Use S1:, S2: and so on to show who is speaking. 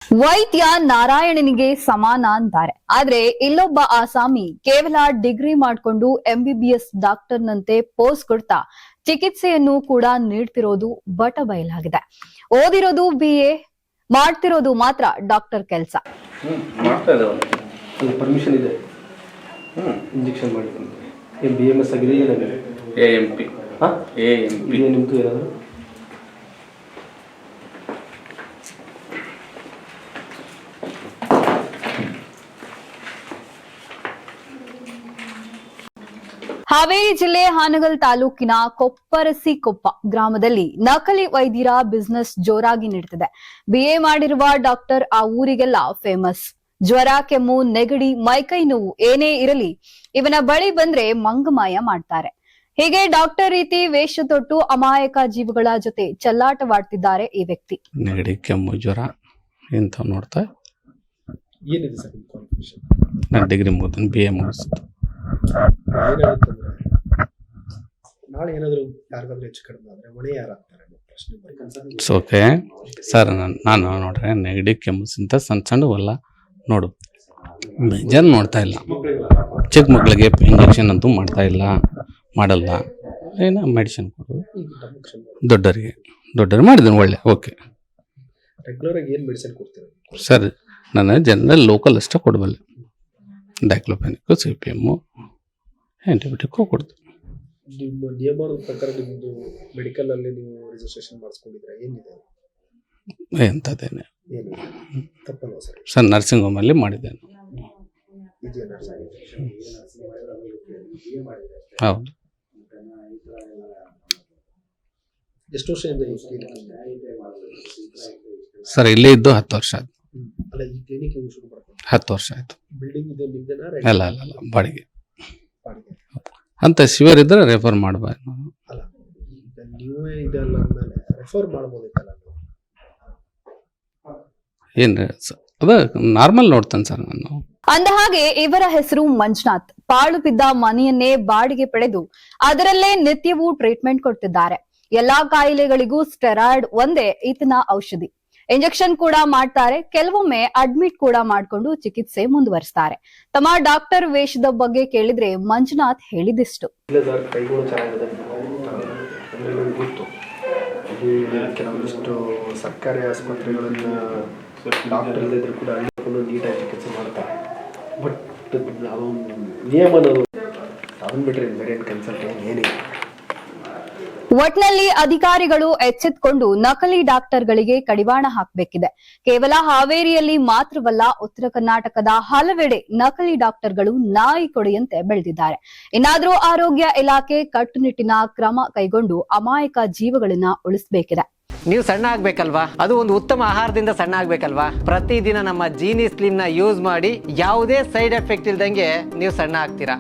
S1: ವೈದ್ಯ ನಾರಾಯಣನಿಗೆ ಸಮಾನ ಅಂತಾರೆ. ಆದ್ರೆ ಇಲ್ಲೊಬ್ಬ ಆಸಾಮಿ ಕೇವಲ ಡಿಗ್ರಿ ಮಾಡ್ಕೊಂಡು MBBS ಡಾಕ್ಟರ್ನಂತೆ ಪೋಸ್ ಕೊಡ್ತಾ ಚಿಕಿತ್ಸೆಯನ್ನು ಕೂಡ ನೀಡ್ತಿರೋದು ಬಟ ಬಯಲಾಗಿದೆ. ಓದಿರೋದು BA, ಮಾಡ್ತಿರೋದು ಮಾತ್ರ ಡಾಕ್ಟರ್ ಕೆಲಸ.
S2: ಪರ್ಮಿಷನ್ ಇದೆ, ಇಂಜೆಕ್ಷನ್ ಮಾಡಿ BMS ಆಗಿದೆ.
S3: AMP
S2: ನಿಮ್ದು ಏನಾದ್ರು
S1: ಹಾವೇರಿ ಜಿಲ್ಲೆ ಹಾನಗಲ್ ತಾಲೂಕಿನ ಕೊಪ್ಪರಸಿಕೊಪ್ಪ ಗ್ರಾಮದಲ್ಲಿ ನಕಲಿ ವೈದ್ಯರ ಬಿಸಿನೆಸ್ ಜೋರಾಗಿ ನಡೀತಿದೆ. BA ಮಾಡಿರುವ ಡಾಕ್ಟರ್ ಆ ಊರಿಗೆಲ್ಲ ಫೇಮಸ್. ಜ್ವರ, ಕೆಮ್ಮು, ನೆಗಡಿ, ಮೈಕೈ ನೋವು ಏನೇ ಇರಲಿ ಇವನ ಬಳಿ ಬಂದ್ರೆ ಮಂಗಮಾಯ ಮಾಡ್ತಾರೆ. ಹೀಗೆ ಡಾಕ್ಟರ್ ರೀತಿ ವೇಷ ತೊಟ್ಟು ಅಮಾಯಕ ಜೀವಗಳ ಜೊತೆ ಚೆಲ್ಲಾಟವಾಡ್ತಿದ್ದಾರೆ ಈ ವ್ಯಕ್ತಿ.
S3: ನೆಗಡಿ, ಕೆಮ್ಮು, ಜ್ವರ ಇಂಥವು ನೋಡ್ತಾ
S2: ಏನಿದೆ ಸರ್ ಕ್ವಾಲಿಫಿಕೇಶನ್?
S3: ನಾನು ಡಿಗ್ರಿ ಮುಗಿದ BA ಮುಗಿಸಿದ್ದು.
S2: ನಾಳೆ ಏನಾದರೂ ಯಾರಿಗಾದ್ರೂ ಹೆಚ್ಚು ಕಡಿಮೆ ಆದರೆ ಮನೆ ಯಾರಾಗ್ತಾರೆ ಪ್ರಶ್ನೆ
S3: ಇಟ್ಸ್ ಓಕೆ ಸರ್. ನಾನು ನೋಡ್ರೆ ನೆಗಡಿ ಕೆಮ್ಮುಸಿಂತ ಸಣ್ಣ ನೋಡು ಬೇಜಾರು ನೋಡ್ತಾ ಇಲ್ಲ. ಚಿಕ್ಕ ಮಕ್ಕಳಿಗೆ ಇಂಜೆಕ್ಷನ್ ಅಂತೂ ಮಾಡ್ತಾ ಇಲ್ಲ, ಮಾಡಲ್ಲ. ಏನೋ ಮೆಡಿಸಿನ್ ಕೊಡು ದೊಡ್ಡವ್ರಿಗೆ ಮಾಡಿದ್ದೀನಿ ಒಳ್ಳೆ ಓಕೆ.
S2: ರೆಗ್ಯುಲರ್ ಆಗಿ ಏನು ಮೆಡಿಸಿನ್ ಕೊಡ್ತೀರಾ
S3: ಸರ್? ನಾನು ಜನರಲ್ ಲೋಕಲ್ ಅಷ್ಟೇ ಕೊಡಬಲ್ಲೆ. ಡೈಕ್ಲೋಫೆನಿಕ್ಕು, CPM, ಆ್ಯಂಟಿಬಯೋಟಿಕ್ಕು ಕೊಡ್ತೀವಿ.
S2: ನಿಮ್ಮ ನಿಯಮದ ಪ್ರಕಾರ ನಿಮ್ಮದು ಮೆಡಿಕಲಲ್ಲಿ ನೀವು ರಿಜಿಸ್ಟ್ರೇಷನ್ ಮಾಡಿಸ್ಕೊಂಡಿದ್ರೆ ಏನಿದೆ?
S3: ಎಂಥದ್ದೇನೆ
S2: ಏನಿದೆ ತಪ್ಪಲ್ವಾ ಸರ್?
S3: ಸರ್ ನರ್ಸಿಂಗ್ ಹೋಮಲ್ಲಿ ಮಾಡಿದ್ದೇನೆ.
S2: ಇದೆಯಾ ನರ್ಸಿಂಗ್?
S3: ಹೌದು.
S2: ಎಷ್ಟು ವರ್ಷದಿಂದ ಈ
S3: ಸರ್ ಇಲ್ಲೇ ಇದ್ದು 10 ವರ್ಷ ಆಯ್ತು.
S2: ಅಲ್ಲ, ಈ ಕ್ಲಿನಿಕ್ ಶುರು ಮಾಡ್ಕೊಂಡು
S3: 10 ವರ್ಷ ಆಯ್ತು.
S2: ಬಿಲ್ಡಿಂಗ್ ಇದೆ ನಿಮ್ದೇನಾ?
S3: ಅಲ್ಲ ಬಾಡಿಗೆ ಅಂತ ಶಿವರ್ ಇದ್ರೆ ರೆಫರ್ ಮಾಡಬಾರ್ದು.
S2: ಅಲ್ಲ, ಈಗ ನೀವೇ ಇದೆಲ್ಲ ಅಂದಮೇಲೆ ರೆಫರ್ ಮಾಡ್ಬೋದಿತ್ತಲ್ಲ.
S3: ಏನ್ರಿ ಅದ ನಾರ್ಮಲ್ ನೋಡ್ತೇನೆ ಸರ್ ನಾನು.
S1: ಅಂದ ಹಾಗೆ ಇವರ ಹೆಸರು ಮಂಜುನಾಥ್. ಪಾಳು ಬಿದ್ದ ಮನೆಯನ್ನೇ ಬಾಡಿಗೆ ಪಡೆದು ಅದರಲ್ಲೇ ನಿತ್ಯವೂ ಟ್ರೀಟ್ಮೆಂಟ್ ಕೊಡ್ತಿದ್ದಾರೆ. ಎಲ್ಲಾ ಕಾಯಿಲೆಗಳಿಗೂ ಸ್ಟೆರಾಯ್ಡ್ ಒಂದೇ ಈತನ ಔಷಧಿ. ಇಂಜೆಕ್ಷನ್ ಕೂಡ ಮಾಡ್ತಾರೆ. ಕೆಲವೊಮ್ಮೆ ಅಡ್ಮಿಟ್ ಕೂಡ ಮಾಡಿಕೊಂಡು ಚಿಕಿತ್ಸೆ ಮುಂದುವರಿಸ್ತಾರೆ. ತಮ್ಮ ಡಾಕ್ಟರ್ ವೇಷದ ಬಗ್ಗೆ ಕೇಳಿದ್ರೆ ಮಂಜುನಾಥ್ ಹೇಳಿದಿಷ್ಟು.
S2: ಕೈಗಳು ಚೆನ್ನಾಗಿದೆ ಅಂದರೆ ನನಗೆ ಗೊತ್ತು. ಕೆಲವೊಂದಿಷ್ಟು ಸರ್ಕಾರಿ ಆಸ್ಪತ್ರೆಗಳನ್ನು ಡಾಕ್ಟರ್ ಇಲ್ಲದಿದ್ರು ಕೂಡ ಹಳ್ಳಿಕೊಂಡು ನೀಟಾಗಿ ಚಿಕಿತ್ಸೆ ಮಾಡ್ತಾರೆ. ಬಟ್ ಅದೊಂದು ನಿಯಮ ಅನ್ನೋದು ಅದನ್ನು ಬಿಟ್ಟರೆ ಬೇರೆ ಏನು ಕನ್ಸಲ್ಟಿಂಗ್ ಏನಿಲ್ಲ.
S1: ಒಟ್ನಲ್ಲಿ ಅಧಿಕಾರಿಗಳು ಎಚ್ಚೆತ್ತುಕೊಂಡು ನಕಲಿ ಡಾಕ್ಟರ್ಗಳಿಗೆ ಕಡಿವಾಣ ಹಾಕಬೇಕಿದೆ. ಕೇವಲ ಹಾವೇರಿಯಲ್ಲಿ ಮಾತ್ರವಲ್ಲ, ಉತ್ತರ ಕರ್ನಾಟಕದ ಹಲವೆಡೆ ನಕಲಿ ಡಾಕ್ಟರ್ಗಳು ನಾಯಿ ಕೊಡೆಯಂತೆ ಬೆಳೆದಿದ್ದಾರೆ. ಇನ್ನಾದರೂ ಆರೋಗ್ಯ ಇಲಾಖೆ ಕಟ್ಟುನಿಟ್ಟಿನ ಕ್ರಮ ಕೈಗೊಂಡು ಅಮಾಯಕ ಜೀವಗಳನ್ನ ಉಳಿಸಬೇಕಿದೆ.
S4: ನೀವು ಸಣ್ಣ ಆಗ್ಬೇಕಲ್ವಾ? ಅದು ಒಂದು ಉತ್ತಮ ಆಹಾರದಿಂದ ಸಣ್ಣ ಆಗ್ಬೇಕಲ್ವಾ? ಪ್ರತಿದಿನ ನಮ್ಮ ಜೀನಿ ಸ್ಲಿಮ್ ನ ಯೂಸ್ ಮಾಡಿ ಯಾವುದೇ ಸೈಡ್ ಎಫೆಕ್ಟ್ ಇಲ್ದಂಗೆ ನೀವು ಸಣ್ಣ ಆಗ್ತೀರಾ.